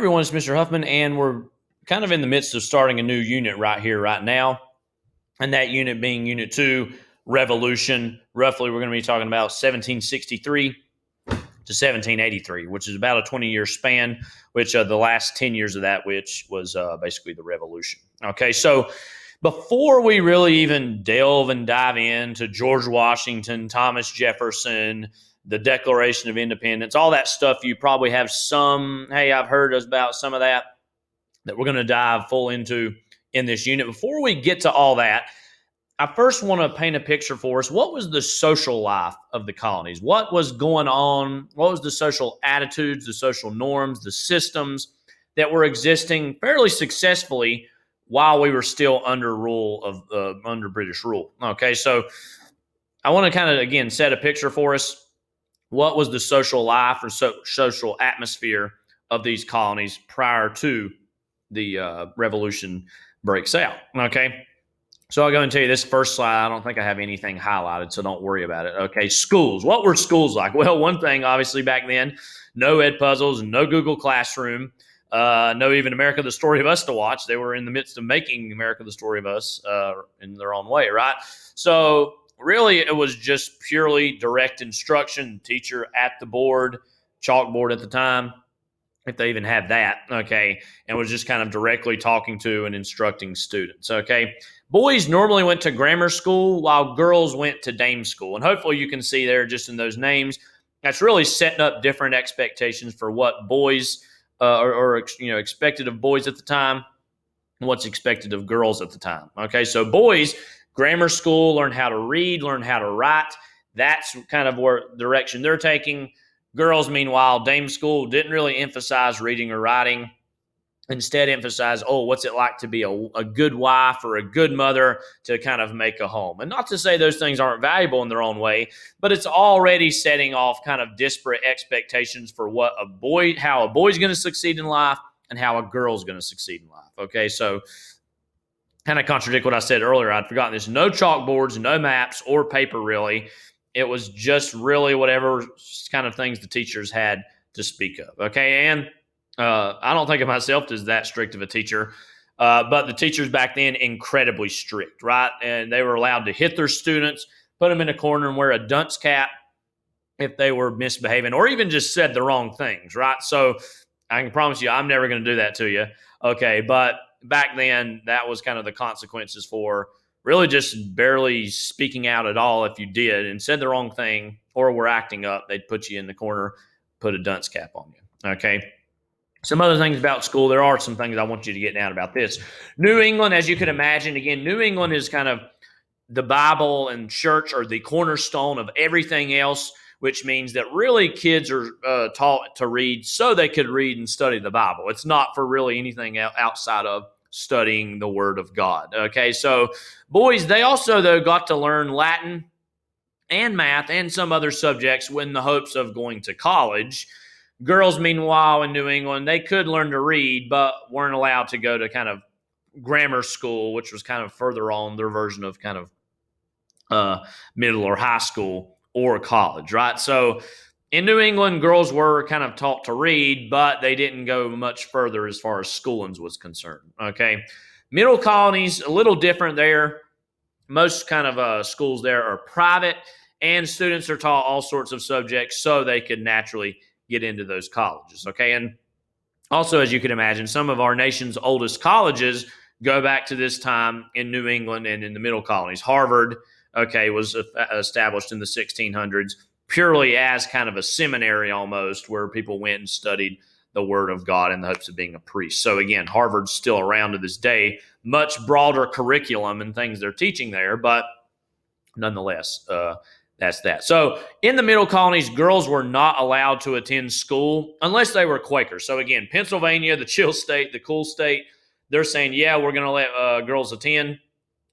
everyone, it's Mr. Huffman, and we're kind of in the midst of starting a new unit right here, right now. And that unit being Unit 2, Revolution. Roughly, we're going to be talking about 1763 to 1783, which is about a 20-year span, which the last 10 years of that, which was basically the Revolution. Okay, so before we really even delve and dive into George Washington, Thomas Jefferson, the Declaration of Independence, all that stuff, you probably have some, hey, I've heard about some of that we're going to dive full into in this unit. Before we get to all that, I first want to paint a picture for us. What was the social life of the colonies? What was going on? What was the social attitudes, the social norms, the systems that were existing fairly successfully while we were still under under British rule? Okay, so I want to kind of again set a picture for us. What was the social life or social atmosphere of these colonies prior to the revolution breaks out? Okay. So I'll go and tell you this first slide. I don't think I have anything highlighted, so don't worry about it. Okay, schools. What were schools like? Well, one thing, obviously, back then, no Ed Puzzles, no Google Classroom, no even America, the Story of Us to watch. They were in the midst of making America, the Story of Us in their own way, right? So really, it was just purely direct instruction, teacher at the board, chalkboard at the time, if they even had that, okay, and was just kind of directly talking to and instructing students, okay? Boys normally went to grammar school while girls went to dame school. And hopefully you can see there just in those names, that's really setting up different expectations for what boys expected of boys at the time and what's expected of girls at the time. Okay, so boys, grammar school, learn how to read, learn how to write. That's kind of where direction they're taking. Girls, meanwhile, dame school didn't really emphasize reading or writing. Instead, emphasize, what's it like to be a good wife or a good mother to kind of make a home? And not to say those things aren't valuable in their own way, but it's already setting off kind of disparate expectations for how a boy's going to succeed in life and how a girl's going to succeed in life. Okay, so kind of contradict what I said earlier. I'd forgotten this. No chalkboards, no maps or paper, really. It was just really whatever kind of things the teachers had to speak of. Okay, and I don't think of myself as that strict of a teacher, but the teachers back then, incredibly strict, right? And they were allowed to hit their students, put them in a corner and wear a dunce cap if they were misbehaving or even just said the wrong things, right? So I can promise you I'm never going to do that to you, okay? But back then, that was kind of the consequences for really just barely speaking out at all if you did and said the wrong thing or were acting up. They'd put you in the corner, put a dunce cap on you, okay? Some other things about school. There are some things I want you to get down about this. New England, as you can imagine, again, New England is kind of the Bible and church are the cornerstone of everything else, which means that really kids are taught to read so they could read and study the Bible. It's not for really anything outside of studying the Word of God. Okay, so boys, they also, though, got to learn Latin and math and some other subjects in the hopes of going to college. Girls, meanwhile, in New England, they could learn to read, but weren't allowed to go to kind of grammar school, which was kind of further on their version of kind of middle or high school or college, right? So in New England, girls were kind of taught to read, but they didn't go much further as far as schoolings was concerned, okay? Middle colonies, a little different there. Most kind of schools there are private, and students are taught all sorts of subjects so they could naturally get into those colleges, okay? And also, as you can imagine, some of our nation's oldest colleges go back to this time in New England and in the middle colonies. Harvard, okay, was established in the 1600s purely as kind of a seminary almost where people went and studied the Word of God in the hopes of being a priest. So again, Harvard's still around to this day, much broader curriculum and things they're teaching there, but nonetheless, that's that. So in the middle colonies, girls were not allowed to attend school unless they were Quakers. So again, Pennsylvania, the chill state, the cool state, they're saying, yeah, we're going to let girls attend.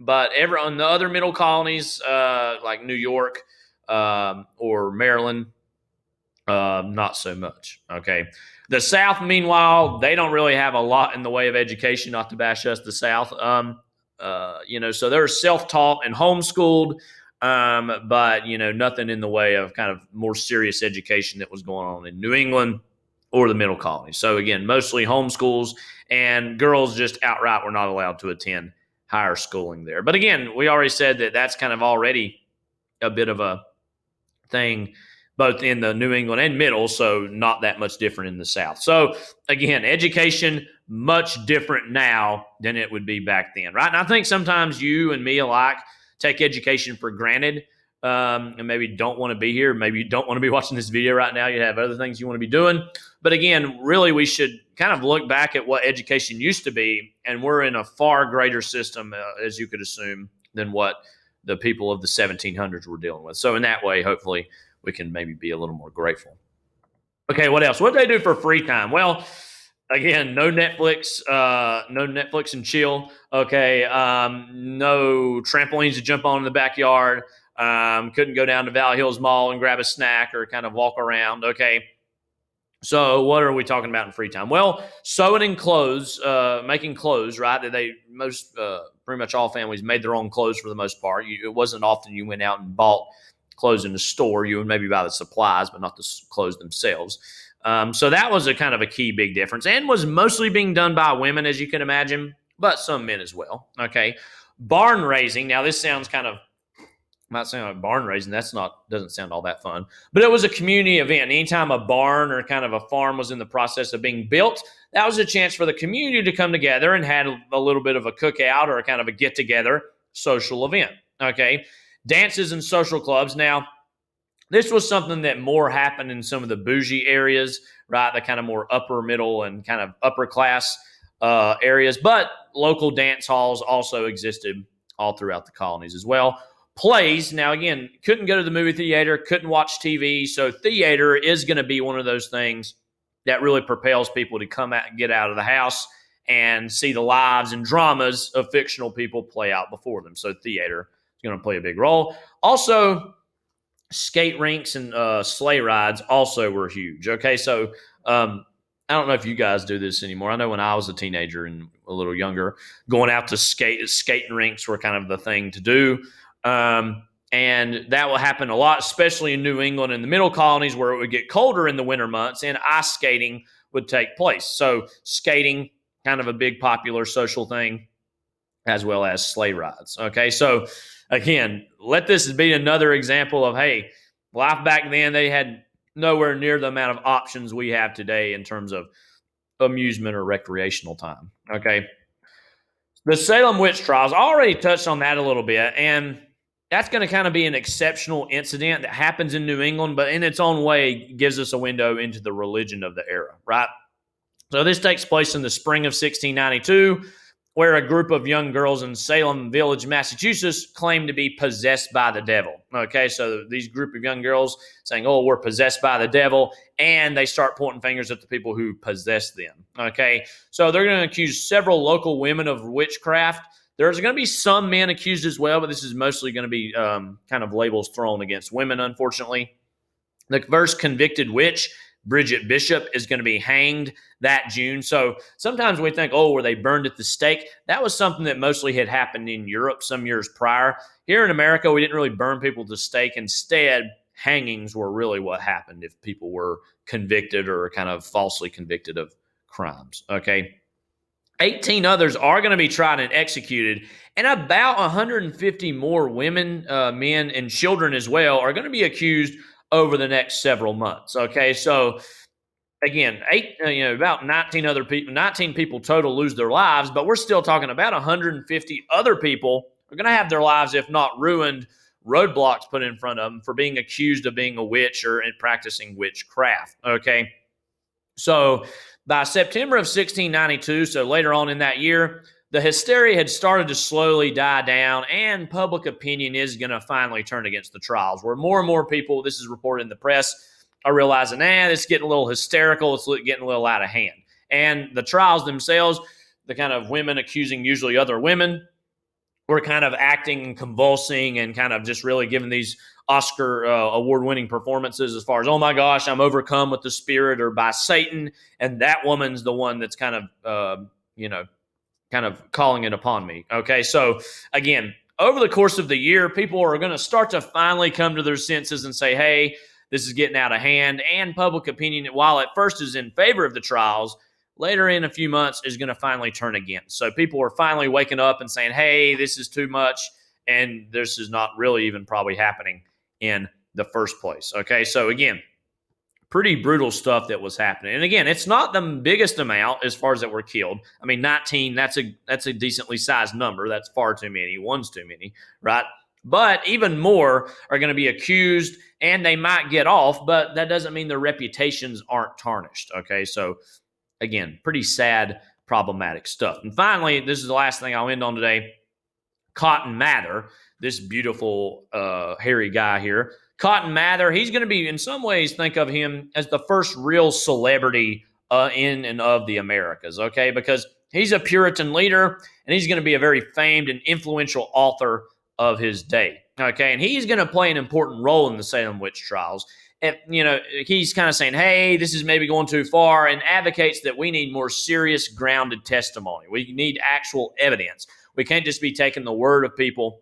But on the other middle colonies, like New York or Maryland, not so much. Okay. The South, meanwhile, they don't really have a lot in the way of education, not to bash us, the South. So they're self-taught and homeschooled. But nothing in the way of kind of more serious education that was going on in New England or the middle colonies. So again, mostly homeschools, and girls just outright were not allowed to attend higher schooling there. But again, we already said that that's kind of already a bit of a thing both in the New England and middle, so not that much different in the South. So again, education much different now than it would be back then, right? And I think sometimes you and me alike take education for granted, and maybe don't want to be here. Maybe you don't want to be watching this video right now. You have other things you want to be doing. But again, really, we should kind of look back at what education used to be, and we're in a far greater system, as you could assume, than what the people of the 1700s were dealing with. So in that way, hopefully, we can maybe be a little more grateful. Okay, what else? What do they do for free time? Well, again, no Netflix, no Netflix and chill. Okay, no trampolines to jump on in the backyard. Couldn't go down to Valley Hills Mall and grab a snack or kind of walk around. Okay, so what are we talking about in free time? Well, sewing and clothes, making clothes, right? That they most pretty much all families made their own clothes for the most part. It wasn't often you went out and bought clothes in the store. You would maybe buy the supplies, but not the clothes themselves. So that was a kind of a key big difference, and was mostly being done by women, as you can imagine, but some men as well. Okay, barn raising. Now this sounds kind of might sound like barn raising. Doesn't sound all that fun, but it was a community event. Anytime a barn or kind of a farm was in the process of being built, that was a chance for the community to come together and had a little bit of a cookout or a kind of a get together social event. Okay, dances and social clubs. Now, this was something that more happened in some of the bougie areas, right? The kind of more upper middle and kind of upper class areas, but local dance halls also existed all throughout the colonies as well. Plays, now again, couldn't go to the movie theater, couldn't watch TV, so theater is going to be one of those things that really propels people to come out and get out of the house and see the lives and dramas of fictional people play out before them. So theater is going to play a big role. Also, skate rinks and sleigh rides also were huge. Okay, so I don't know if you guys do this anymore. I know when I was a teenager and a little younger, going out to skating rinks were kind of the thing to do. And that will happen a lot, especially in New England and the middle colonies where it would get colder in the winter months and ice skating would take place. So skating, kind of a big popular social thing, as well as sleigh rides. Okay, so again, let this be another example of, hey, life back then, they had nowhere near the amount of options we have today in terms of amusement or recreational time. Okay, the Salem witch trials, I already touched on that a little bit, and that's going to kind of be an exceptional incident that happens in New England, but in its own way gives us a window into the religion of the era, right? So this takes place in the spring of 1692, where a group of young girls in Salem Village, Massachusetts, claim to be possessed by the devil. Okay, so these group of young girls saying, oh, we're possessed by the devil, and they start pointing fingers at the people who possessed them. Okay, so they're going to accuse several local women of witchcraft. There's going to be some men accused as well, but this is mostly going to be kind of labels thrown against women, unfortunately. The first convicted witch, Bridget Bishop, is going to be hanged that June. So sometimes we think, oh, were they burned at the stake? That was something that mostly had happened in Europe some years prior. Here in America, we didn't really burn people to stake. Instead, hangings were really what happened if people were convicted or kind of falsely convicted of crimes. Okay. 18 others are going to be tried and executed, and about 150 more women, men, and children as well are going to be accused over the next several months. Okay, so again, about 19 people total lose their lives, but we're still talking about 150 other people are going to have their lives, if not ruined, roadblocks put in front of them for being accused of being a witch or practicing witchcraft. Okay, so by September of 1692, so later on in that year, the hysteria had started to slowly die down, and public opinion is going to finally turn against the trials, where more and more people, this is reported in the press, are realizing, it's getting a little hysterical, it's getting a little out of hand. And the trials themselves, the kind of women accusing usually other women, were kind of acting and convulsing and kind of just really giving these Oscar award-winning performances as far as, oh my gosh, I'm overcome with the spirit or by Satan, and that woman's the one that's kind of, kind of calling it upon me. Okay, so again, over the course of the year, people are going to start to finally come to their senses and say, hey, this is getting out of hand, and public opinion, while at first is in favor of the trials, later in a few months is going to finally turn against. So people are finally waking up and saying, hey, this is too much, and this is not really even probably happening in the first place. Okay, so again, pretty brutal stuff that was happening. And again, it's not the biggest amount as far as that were killed. I mean, 19, that's a decently sized number. That's far too many. One's too many, right? But even more are going to be accused, and they might get off, but that doesn't mean their reputations aren't tarnished. Okay, so again, pretty sad, problematic stuff. And finally, this is the last thing I'll end on today. Cotton Mather, this beautiful hairy guy here. Cotton Mather, he's going to be, in some ways, think of him as the first real celebrity in and of the Americas, okay? Because he's a Puritan leader, and he's going to be a very famed and influential author of his day, okay? And he's going to play an important role in the Salem witch trials. And, he's kind of saying, hey, this is maybe going too far, and advocates that we need more serious, grounded testimony. We need actual evidence. We can't just be taking the word of people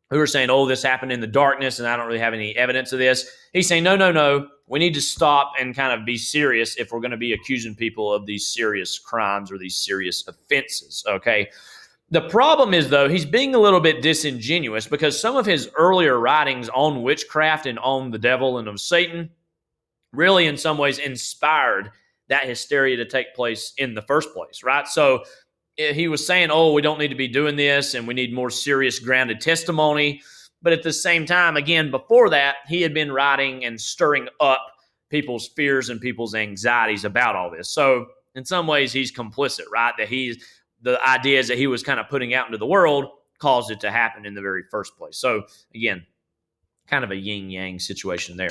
who are saying, oh, this happened in the darkness and I don't really have any evidence of this. He's saying, no. We need to stop and kind of be serious if we're going to be accusing people of these serious crimes or these serious offenses, okay? The problem is, though, he's being a little bit disingenuous because some of his earlier writings on witchcraft and on the devil and of Satan really, in some ways, inspired that hysteria to take place in the first place, right? So he was saying, oh, we don't need to be doing this and we need more serious, grounded testimony. But at the same time, again, before that, he had been writing and stirring up people's fears and people's anxieties about all this. So in some ways, he's complicit, right? That the ideas that he was kind of putting out into the world caused it to happen in the very first place. So again, kind of a yin-yang situation there.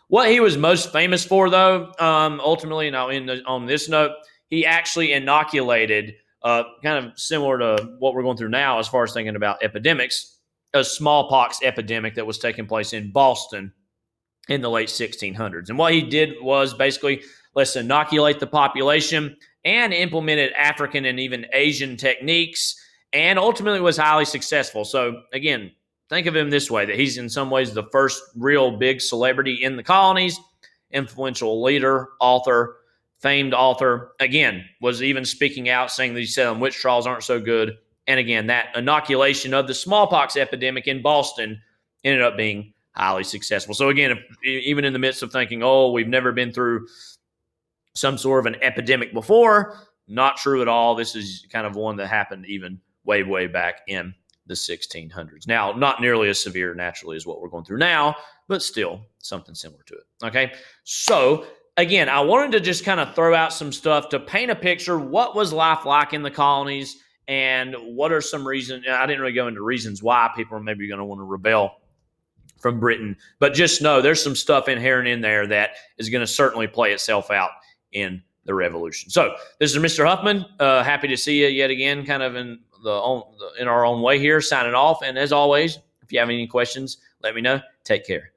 What he was most famous for, though, ultimately, and I'll end on this note, he actually inoculated, kind of similar to what we're going through now as far as thinking about epidemics, a smallpox epidemic that was taking place in Boston in the late 1600s. And what he did was basically, let's inoculate the population, and implemented African and even Asian techniques, and ultimately was highly successful. So again, think of him this way, that he's in some ways the first real big celebrity in the colonies, influential leader, author, famed author, again, was even speaking out saying these Salem witch trials aren't so good. And again, that inoculation of the smallpox epidemic in Boston ended up being highly successful. So again, even in the midst of thinking, oh, we've never been through some sort of an epidemic before, not true at all. This is kind of one that happened even way, way back in the 1600s. Now, not nearly as severe naturally as what we're going through now, but still something similar to it. Okay. So again, I wanted to just kind of throw out some stuff to paint a picture. What was life like in the colonies, and what are some reasons? I didn't really go into reasons why people are maybe going to want to rebel from Britain, but just know there's some stuff inherent in there that is going to certainly play itself out in the revolution. So this is Mr. Huffman. Happy to see you yet again, kind of in our own way here, signing off. And as always, if you have any questions, let me know. Take care.